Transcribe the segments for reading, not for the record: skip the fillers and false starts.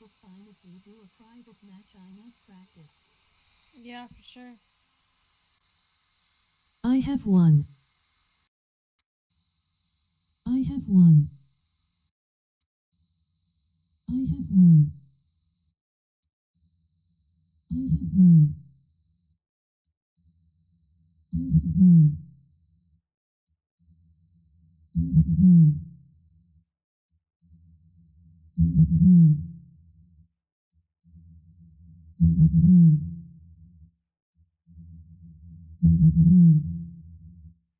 it's fine if we do a private match. I need practice. Yeah, for sure. I have one. I have one. I have one. I have one. I have one. I have one. I have one. I have one. I have one. I have one. I have one.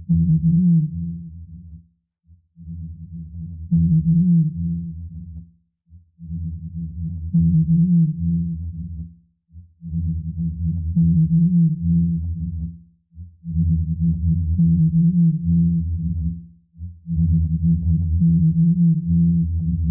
I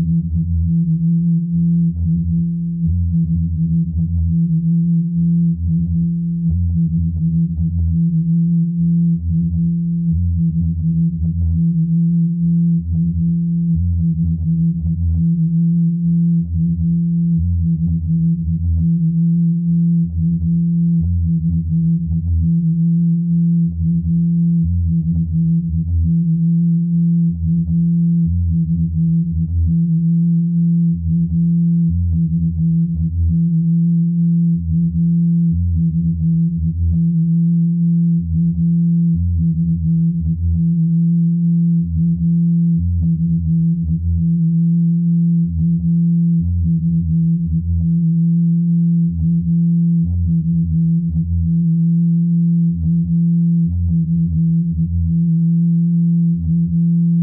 have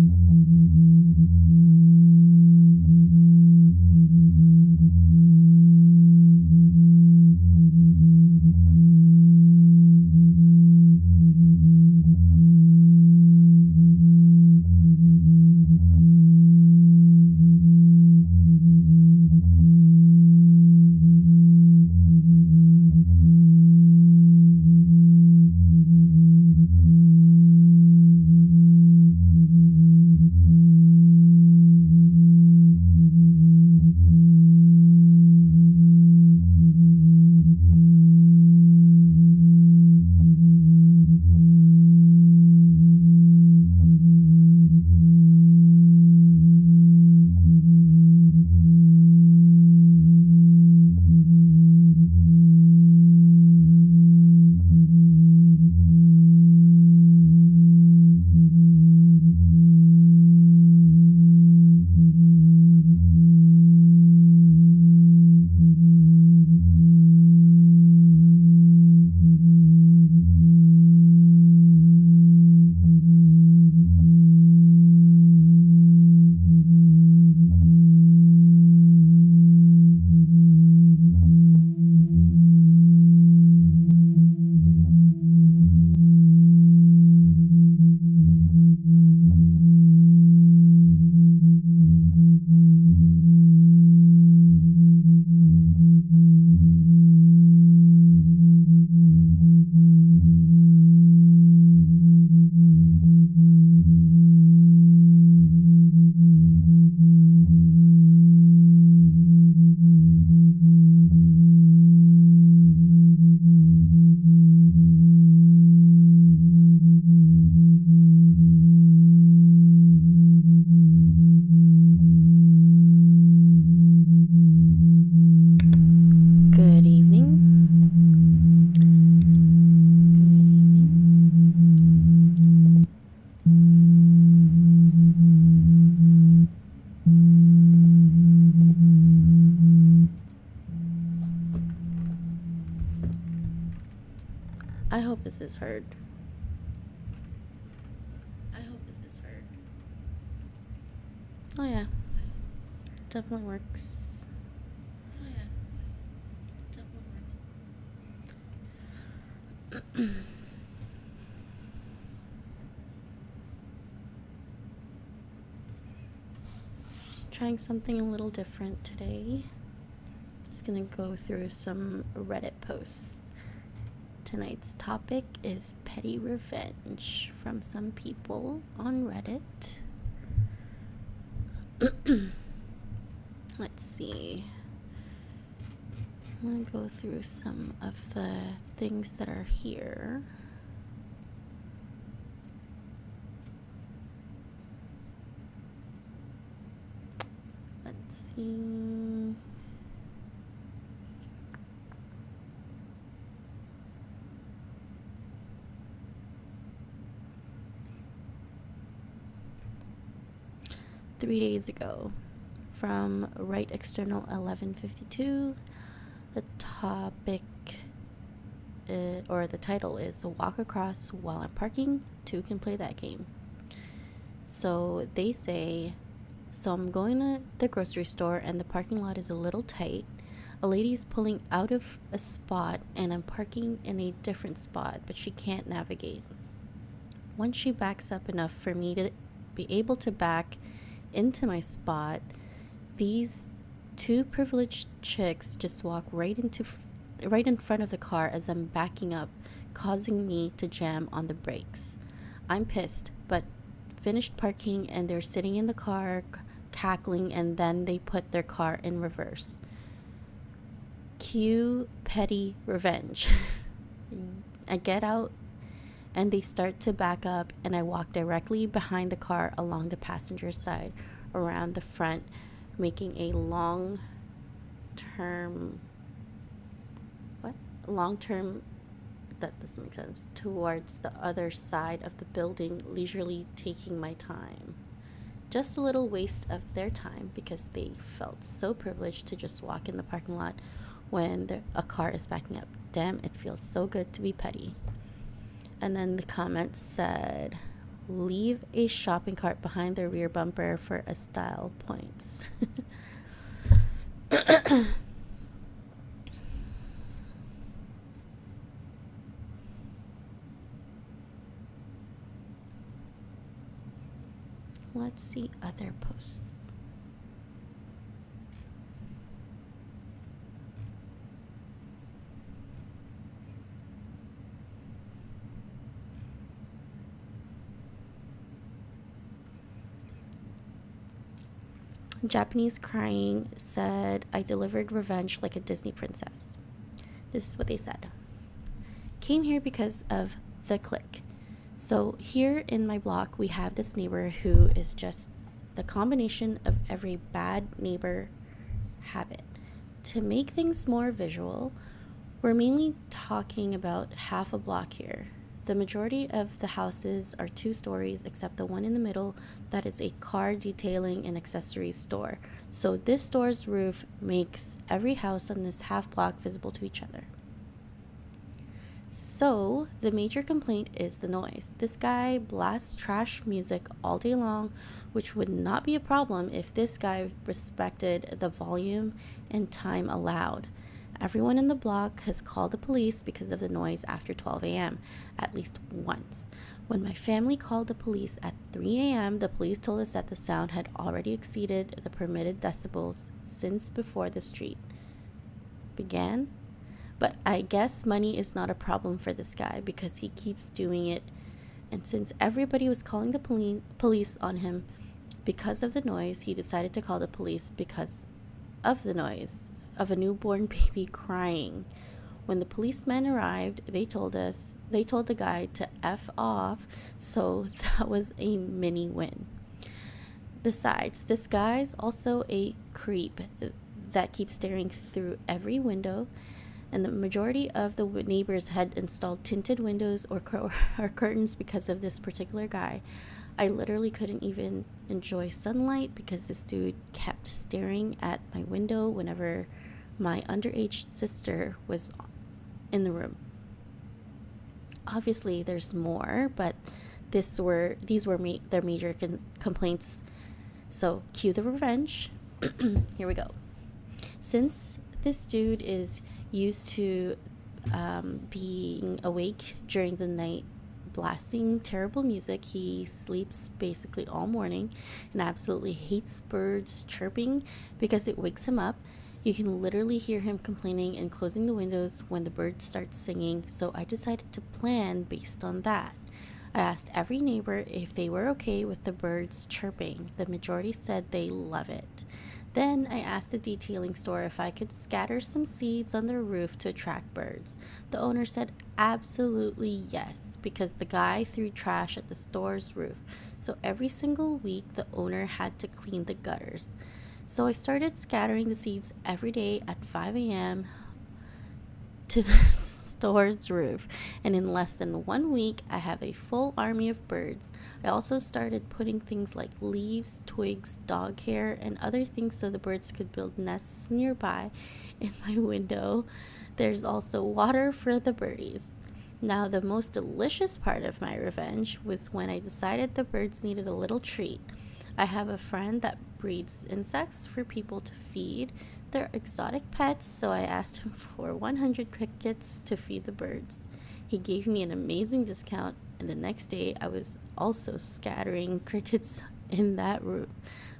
one. I have one. Good evening. I hope this is heard. Oh yeah, definitely works. Trying something a little different today. Just gonna go through some Reddit posts. Tonight's topic is petty revenge from some people on Reddit. Let's see. I'm gonna go through some of the things that are here. Let's see. Three days ago, from Right External 1152, the topic or the title is "Walk Across While I'm Parking, Two Can Play That Game." So they say, so I'm going to the grocery store and the parking lot is a little tight. A lady's pulling out of a spot and I'm parking in a different spot, but she can't navigate. Once she backs up enough for me to be able to back into my spot, these two privileged chicks just walk right in front of the car as I'm backing up, causing me to jam on the brakes. I'm pissed, but finished parking and they're sitting in the car cackling, and then they put their car in reverse. Cue petty revenge. I get out and they start to back up, and I walk directly behind the car along the passenger side around the front, making a long-term, that doesn't make sense, towards the other side of the building, leisurely taking my time. Just a little waste of their time because they felt so privileged to just walk in the parking lot when a car is backing up. Damn, it feels so good to be petty. And then the comments said, leave a shopping cart behind the rear bumper for a style points. Let's see other posts. Japanese Crying said, I delivered revenge like a Disney princess. This is what they said. Came here because of the clique. So here in my block, we have this neighbor who is just the combination of every bad neighbor habit. To make things more visual, we're mainly talking about half a block here. The majority of the houses are 2 stories, except the one in the middle that is a car detailing and accessories store. So this store's roof makes every house on this half block visible to each other. So the major complaint is the noise. This guy blasts trash music all day long, which would not be a problem if this guy respected the volume and time allowed. Everyone in the block has called the police because of the noise after 12 a.m., at least once. When my family called the police at 3 a.m., the police told us that the sound had already exceeded the permitted decibels since before the street began. But I guess money is not a problem for this guy because he keeps doing it. And since everybody was calling the police on him because of the noise, he decided to call the police because of the noise of a newborn baby crying. When the policemen arrived, they told the guy to F off, so that was a mini win. Besides, this guy's also a creep that keeps staring through every window, and the majority of the neighbors had installed tinted windows or curtains because of this particular guy. I literally couldn't even enjoy sunlight because this dude kept staring at my window whenever my underage sister was in the room. Obviously, there's more, but these were their major complaints So, cue the revenge. Here we go. Since this dude is used to being awake during the night, blasting terrible music, he sleeps basically all morning and absolutely hates birds chirping because it wakes him up. You can literally hear him complaining and closing the windows when the birds start singing, so I decided to plan based on that. I asked every neighbor if they were okay with the birds chirping. The majority said they love it. Then I asked the detailing store if I could scatter some seeds on their roof to attract birds. The owner said absolutely yes, because the guy threw trash at the store's roof. So every single week, the owner had to clean the gutters. So I started scattering the seeds every day at 5 a.m. to the store's roof, and in less than 1 week I have a full army of birds. I also started putting things like leaves, twigs, dog hair, and other things so the birds could build nests nearby. In my window there's also water for the birdies. Now, the most delicious part of my revenge was when I decided the birds needed a little treat. I have a friend that breeds insects for people to feed. They're exotic pets, so I asked him for 100 crickets to feed the birds. He gave me an amazing discount, and the next day I was also scattering crickets in that roof.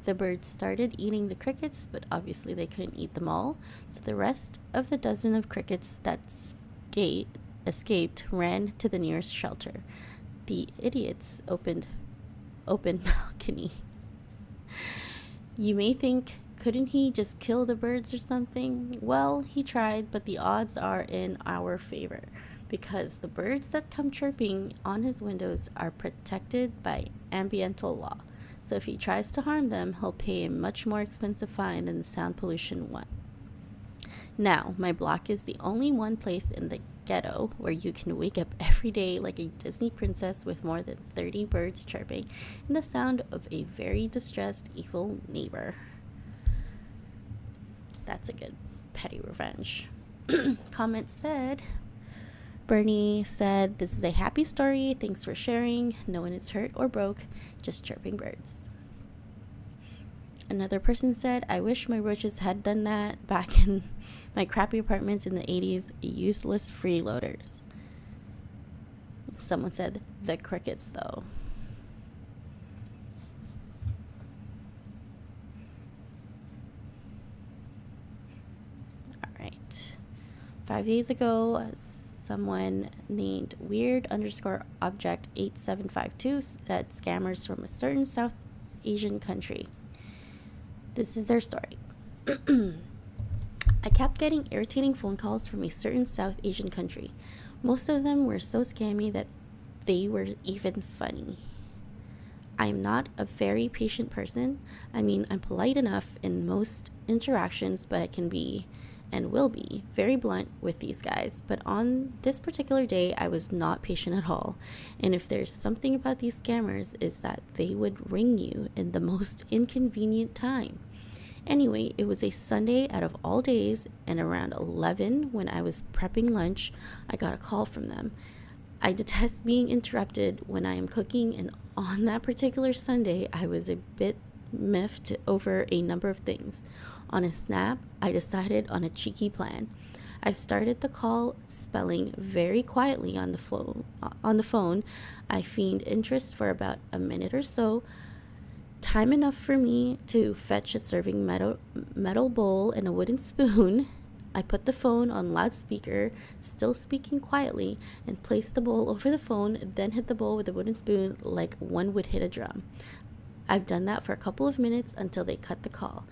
The birds started eating the crickets, but obviously they couldn't eat them all, so the rest of the dozen of crickets that escaped ran to the nearest shelter. The idiots open balcony. You may think, couldn't he just kill the birds or something? Well, he tried, but the odds are in our favor because the birds that come chirping on his windows are protected by ambiental law. So if he tries to harm them, he'll pay a much more expensive fine than the sound pollution one. Now, my block is the only one place in the ghetto where you can wake up every day like a Disney princess with more than 30 birds chirping and the sound of a very distressed, evil neighbor. That's a good petty revenge. Comment said, Bernie said, "This is a happy story. Thanks for sharing. No one is hurt or broke, just chirping birds." Another person said, "I wish my roaches had done that back in my crappy apartments in the 80s. Useless freeloaders." Someone said, "The crickets, though." All right. 5 days ago, someone named weird_object8752 said scammers from a certain South Asian country. This is their story. I kept getting irritating phone calls from a certain South Asian country. Most of them were so scammy that they were even funny. I am not a very patient person. I mean, I'm polite enough in most interactions, but I can be and will be very blunt with these guys. But on this particular day, I was not patient at all. And if there's something about these scammers, is that they would ring you in the most inconvenient time. Anyway, it was a Sunday out of all days, and around 11, when I was prepping lunch, I got a call from them. I detest being interrupted when I am cooking, and on that particular Sunday, I was a bit miffed over a number of things. On a snap, I decided on a cheeky plan. I started the call spelling very quietly on the phone. I feigned interest for about a minute or so, time enough for me to fetch a serving metal bowl and a wooden spoon. I put the phone on loudspeaker, still speaking quietly, and placed the bowl over the phone, then hit the bowl with a wooden spoon like one would hit a drum. I've done that for a couple of minutes until they cut the call.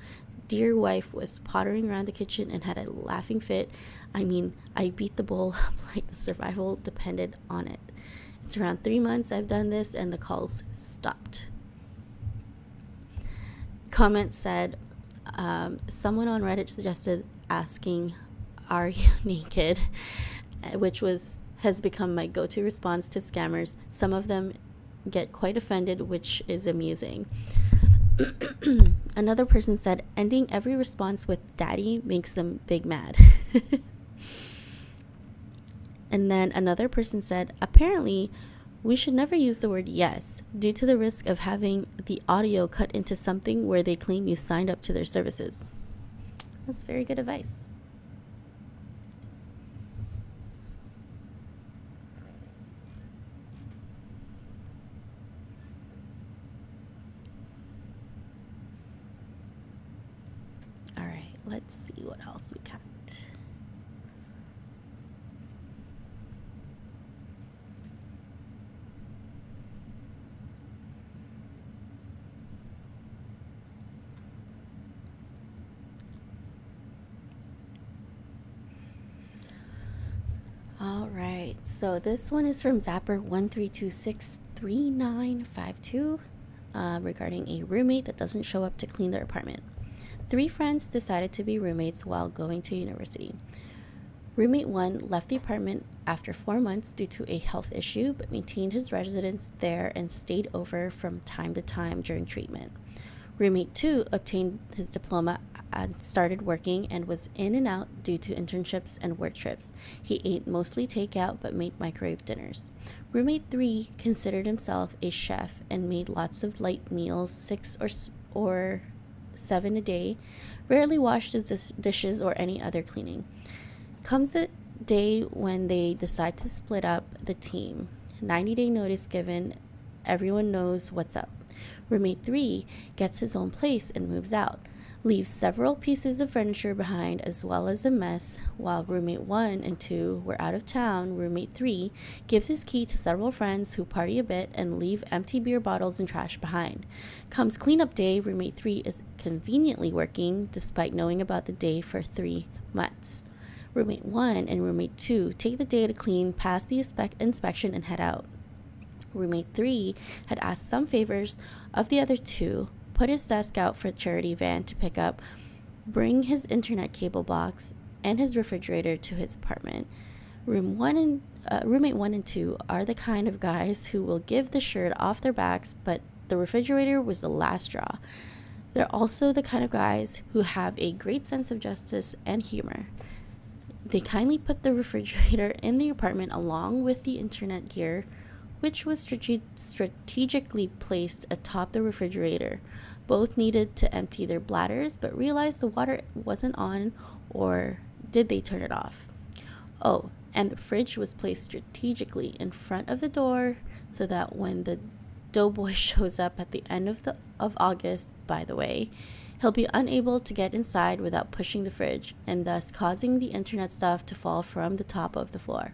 Dear wife was pottering around the kitchen and had a laughing fit. I mean, I beat the bowl up like the survival depended on it. It's around 3 months I've done this and the calls stopped. Comment said, someone on Reddit suggested asking, "Are you naked?" which has become my go-to response to scammers. Some of them get quite offended, which is amusing. Another person said, ending every response with "daddy" makes them big mad. And then another person said, apparently We should never use the word yes due to the risk of having the audio cut into something where they claim you signed up to their services. That's very good advice. All right, let's see what else we got. All right, so this one is from Zapper13263952 regarding a roommate that doesn't show up to clean their apartment. 3 friends decided to be roommates while going to university. Roommate 1 left the apartment after 4 months due to a health issue, but maintained his residence there and stayed over from time to time during treatment. Roommate 2 obtained his diploma and started working and was in and out due to internships and work trips. He ate mostly takeout but made microwave dinners. Roommate 3 considered himself a chef and made lots of light meals, 6 or 7 a day, rarely washed his dishes or any other cleaning. Comes the day when they decide to split up the team. 90-day notice given, everyone knows what's up. Roommate 3 gets his own place and moves out, leaves several pieces of furniture behind as well as a mess. While roommate 1 and 2 were out of town, roommate 3 gives his key to several friends who party a bit and leave empty beer bottles and trash behind. Comes cleanup day, roommate 3 is conveniently working despite knowing about the day for 3 months. Roommate 1 and roommate 2 take the day to clean, pass the inspection, and head out. Roommate 3 had asked some favors of the other 2, put his desk out for a charity van to pick up, bring his internet cable box and his refrigerator to his apartment. Roommate 1 and 2 are the kind of guys who will give the shirt off their backs, but the refrigerator was the last straw. They're also the kind of guys who have a great sense of justice and humor. They kindly put the refrigerator in the apartment along with the internet gear, which was strategically placed atop the refrigerator. Both needed to empty their bladders, but realized the water wasn't on, or did they turn it off? Oh, and the fridge was placed strategically in front of the door so that when the doughboy shows up at the end of August, by the way, he'll be unable to get inside without pushing the fridge, and thus causing the internet stuff to fall from the top of the floor.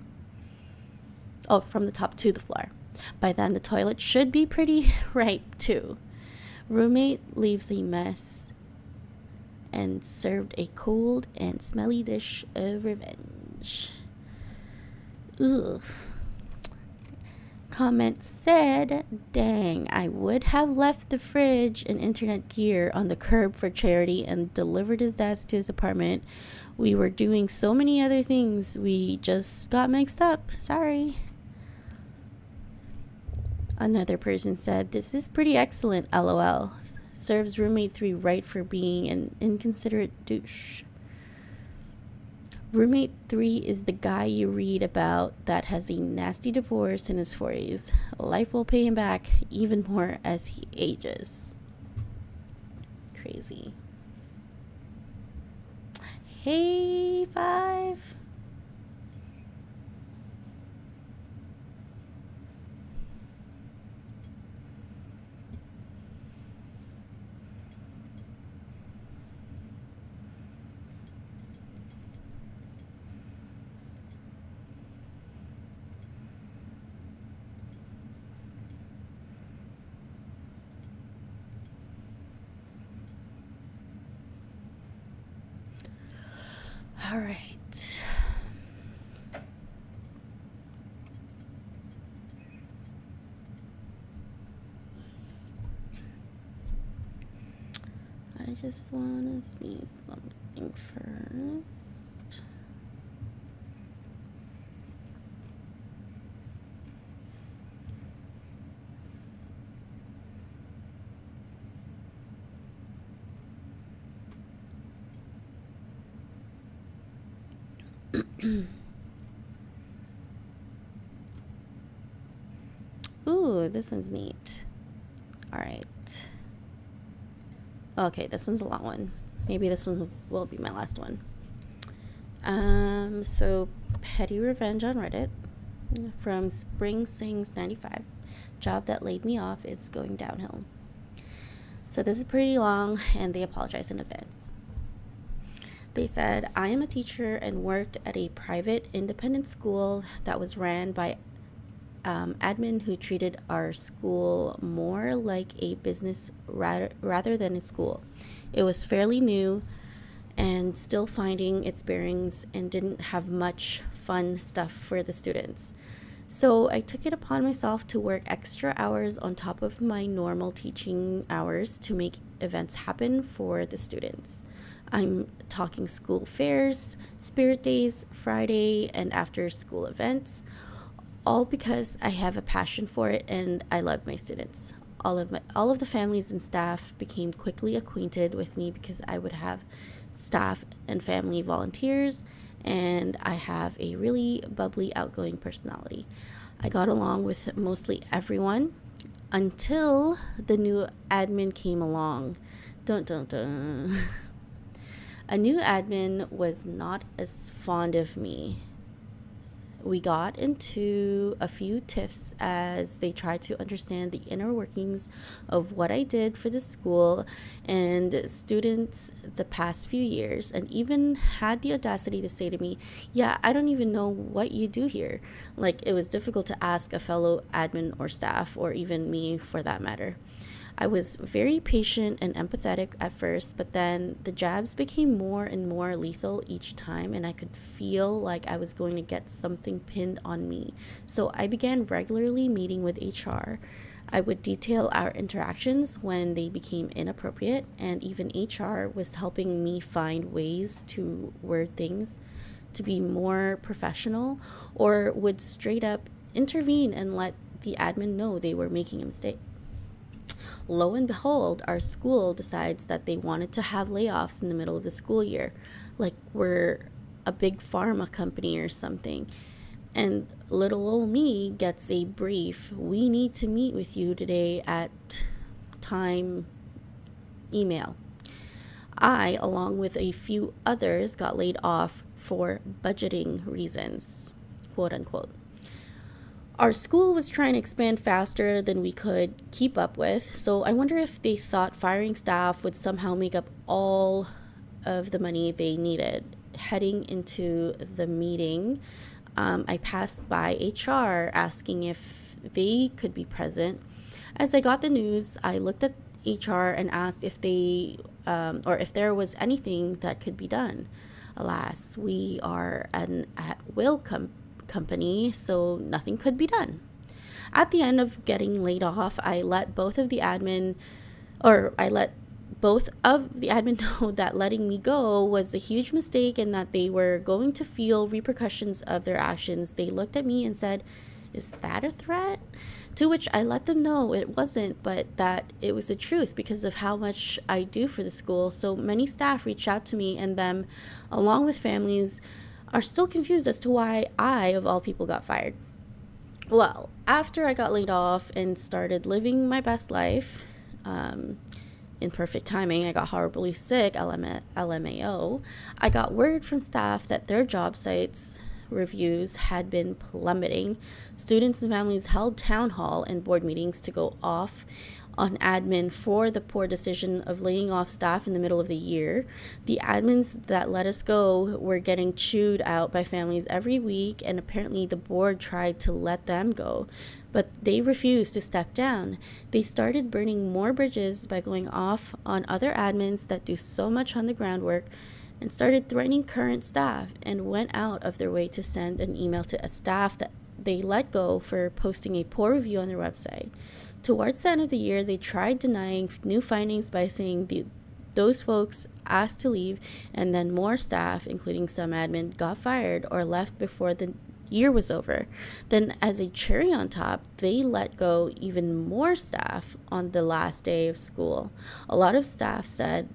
Oh, from the top to the floor. By then, the toilet should be pretty ripe, too. Roommate leaves a mess and served a cold and smelly dish of revenge. Ugh. Comment said, dang, I would have left the fridge and internet gear on the curb for charity and delivered his desk to his apartment. We were doing so many other things. We just got mixed up. Sorry. Another person said, this is pretty excellent, lol. Serves roommate 3 right for being an inconsiderate douche. Roommate 3 is the guy you read about that has a nasty divorce in his 40s. Life will pay him back even more as he ages. Crazy. Hey, 5. All right. I just want to see something first. Oh, this one's neat. All right. Okay, this one's a long one. Maybe this one will be my last one. So Petty Revenge on Reddit from Spring Sings 95. Job that laid me off is going downhill. So this is pretty long, and they apologize in advance. They said, I am a teacher and worked at a private independent school that was ran by admin who treated our school more like a business rather than a school. It was fairly new and still finding its bearings and didn't have much fun stuff for the students. So I took it upon myself to work extra hours on top of my normal teaching hours to make events happen for the students. I'm talking school fairs, spirit days, Friday, and after school events, all because I have a passion for it and I love my students. All of the families and staff became quickly acquainted with me because I would have staff and family volunteers, and I have a really bubbly, outgoing personality. I got along with mostly everyone until the new admin came along. Dun dun dun. A new admin was not as fond of me. We got into a few tiffs as they tried to understand the inner workings of what I did for the school and students the past few years, and even had the audacity to say to me, yeah, I don't even know what you do here. Like, it was difficult to ask a fellow admin or staff, or even me for that matter. I was very patient and empathetic at first, but then the jabs became more and more lethal each time, and I could feel like I was going to get something pinned on me. So I began regularly meeting with HR. I would detail our interactions when they became inappropriate, and even HR was helping me find ways to word things to be more professional, or would straight up intervene and let the admin know they were making a mistake. Lo and behold, our school decides that they wanted to have layoffs in the middle of the school year, like we're a big pharma company or something. And little old me gets a brief, we need to meet with you today at time email. I, along with a few others, got laid off for budgeting reasons, quote unquote. Our school was trying to expand faster than we could keep up with, so I wonder if they thought firing staff would somehow make up all of the money they needed. Heading into the meeting, I passed by HR asking if they could be present. As I got the news, I looked at HR and asked if they or if there was anything that could be done. Alas, we are an at-will company, so nothing could be done. At the end of getting laid off, I let both of the admin know that letting me go was a huge mistake and that they were going to feel repercussions of their actions. They looked at me and said, "Is that a threat?" To which I let them know it wasn't, but that it was the truth because of how much I do for the school. So many staff reached out to me, and them, along with families, are still confused as to why I, of all people, got fired. Well, after I got laid off and started living my best life, in perfect timing, I got horribly sick, LMAO. I got word from staff that their job sites reviews had been plummeting. Students and families held town hall and board meetings to go off on admin for the poor decision of laying off staff in the middle of the year. The admins that let us go were getting chewed out by families every week, and apparently the board tried to let them go, but they refused to step down. They started burning more bridges by going off on other admins that do so much on the groundwork, and started threatening current staff, and went out of their way to send an email to a staff that they let go for posting a poor review on their website. Towards the end of the year, they tried denying new findings by saying those folks asked to leave, and then more staff, including some admin, got fired or left before the year was over. Then, as a cherry on top, they let go even more staff on the last day of school. A lot of staff said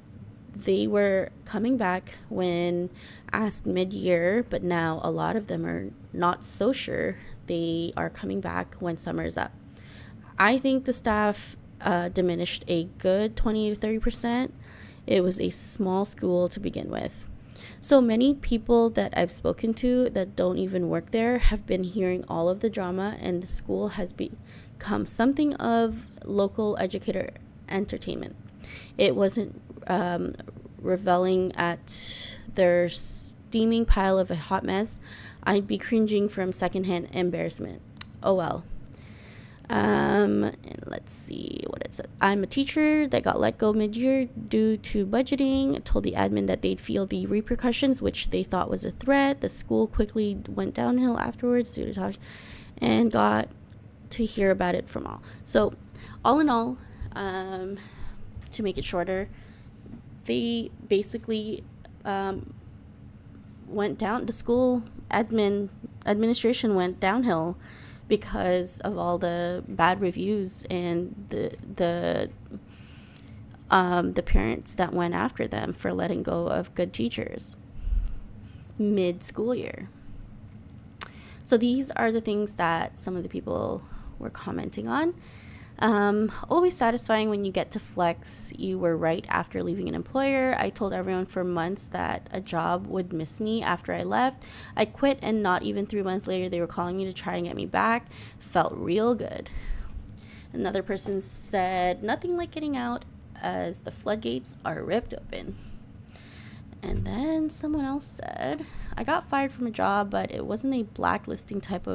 they were coming back when asked mid-year, but now a lot of them are not so sure they are coming back when summer is up. I think the staff diminished a good 20 to 30%. It was a small school to begin with. So many people that I've spoken to that don't even work there have been hearing all of the drama, and the school has become something of local educator entertainment. It wasn't reveling at their steaming pile of a hot mess. I'd be cringing from secondhand embarrassment. Oh well. And let's see what it said. I'm a teacher that got let go mid-year due to budgeting. Told the admin that they'd feel the repercussions, which they thought was a threat. The school quickly went downhill afterwards due to talk, and got to hear about it from all. So, all in all, to make it shorter, they basically went down. The school administration went downhill because of all the bad reviews and the parents that went after them for letting go of good teachers mid-school year. So these are the things that some of the people were commenting on. Always satisfying when you get to flex you were right after leaving an employer. I told everyone for months that a job would miss me after I left. I quit, and not even 3 months later they were calling me to try and get me back. Felt real good. Another person said, nothing like getting out as the floodgates are ripped open. And then someone else said, I got fired from a job, but it wasn't a blacklisting type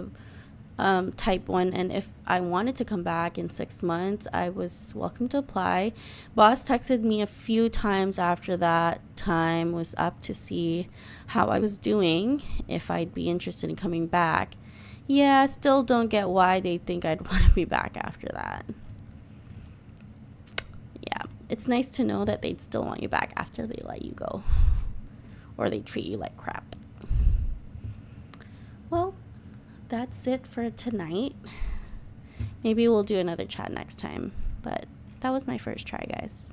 one, and if I wanted to come back in 6 months, I was welcome to apply. Boss texted me a few times after that time was up to see how I was doing, if I'd be interested in coming back. Yeah, still don't get why they think I'd want to be back after that. Yeah, it's nice to know that they'd still want you back after they let you go, or they treat you like crap. Well, that's it for tonight. Maybe we'll do another chat next time, but that was my first try, guys.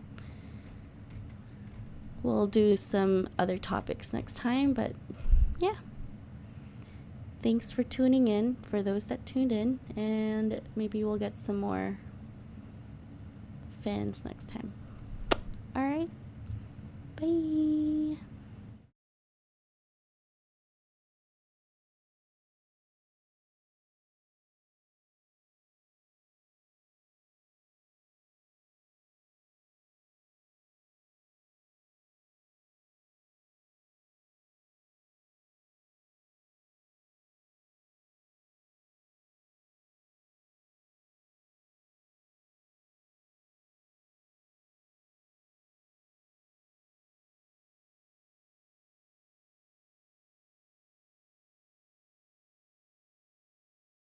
We'll do some other topics next time, but yeah. Thanks for tuning in, for those that tuned in, and maybe we'll get some more fans next time. All right. Bye.